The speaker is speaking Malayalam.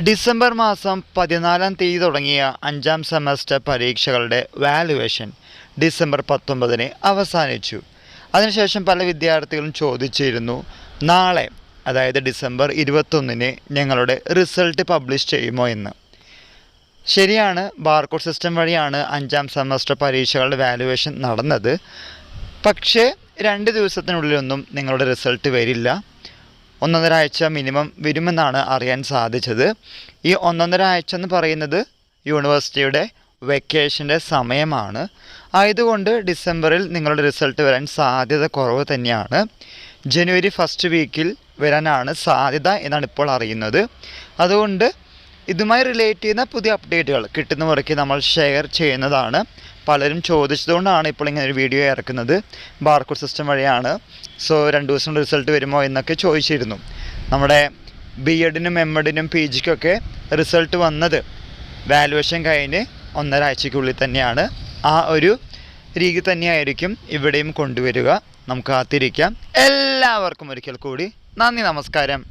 ഡിസംബർ മാസം 14-ാം തീയതി തുടങ്ങിയ 5ാം സെമസ്റ്റർ പരീക്ഷകളുടെ വാലുവേഷൻ ഡിസംബർ 19-ന് അവസാനിച്ചു. അതിനുശേഷം പല വിദ്യാർത്ഥികളും ചോദിച്ചിരുന്നു, നാളെ അതായത് ഡിസംബർ 21-ന് ഞങ്ങളുടെ റിസൾട്ട് പബ്ലിഷ് ചെയ്യുമോ എന്ന്. ശരിയാണ്, ബാർകോഡ് സിസ്റ്റം വഴിയാണ് 5ാം സെമസ്റ്റർ പരീക്ഷകളുടെ വാലുവേഷൻ നടന്നത്. പക്ഷേ 2 ദിവസത്തിനുള്ളിലൊന്നും നിങ്ങളുടെ റിസൾട്ട് വരില്ല. 1.5 ആഴ്ച മിനിമം വരുമെന്നാണ് അറിയാൻ സാധിച്ചത്. ഈ 1.5 ആഴ്ച എന്ന് പറയുന്നത് യൂണിവേഴ്സിറ്റിയുടെ വെക്കേഷൻ്റെ സമയമാണ്. ആയതുകൊണ്ട് ഡിസംബറിൽ നിങ്ങളുടെ റിസൾട്ട് വരാൻ സാധ്യത കുറവ് തന്നെയാണ്. ജനുവരി ഫസ്റ്റ് വീക്കിൽ വരാനാണ് സാധ്യത എന്നാണ് ഇപ്പോൾ അറിയുന്നത്. അതുകൊണ്ട് ഇതുമായി റിലേറ്റ് ചെയ്യുന്ന പുതിയ അപ്ഡേറ്റുകൾ കിട്ടുന്ന മുറയ്ക്ക് നമ്മൾ ഷെയർ ചെയ്യുന്നതാണ്. പലരും ചോദിച്ചതുകൊണ്ടാണ് ഇപ്പോൾ ഇങ്ങനെ ഒരു വീഡിയോ ഇറക്കുന്നത്. ബാർകോഡ് സിസ്റ്റം വഴിയാണ്, സോ 2 ദിവസം റിസൾട്ട് വരുമോ എന്നൊക്കെ ചോദിച്ചിരുന്നു. നമ്മുടെ ബി.എഡിനും എം.എഡിനും പി.ജിക്കൊക്കെ റിസൾട്ട് വന്നത് വാലുവേഷൻ കഴിഞ്ഞ് 1.5 ആഴ്ചയ്ക്കുള്ളിൽ തന്നെയാണ്. ആ ഒരു രീതി തന്നെയായിരിക്കും ഇവിടെയും കൊണ്ടുവരിക. നമുക്ക് കാത്തിരിക്കാം. എല്ലാവർക്കും ഒരിക്കൽ കൂടി നന്ദി, നമസ്കാരം.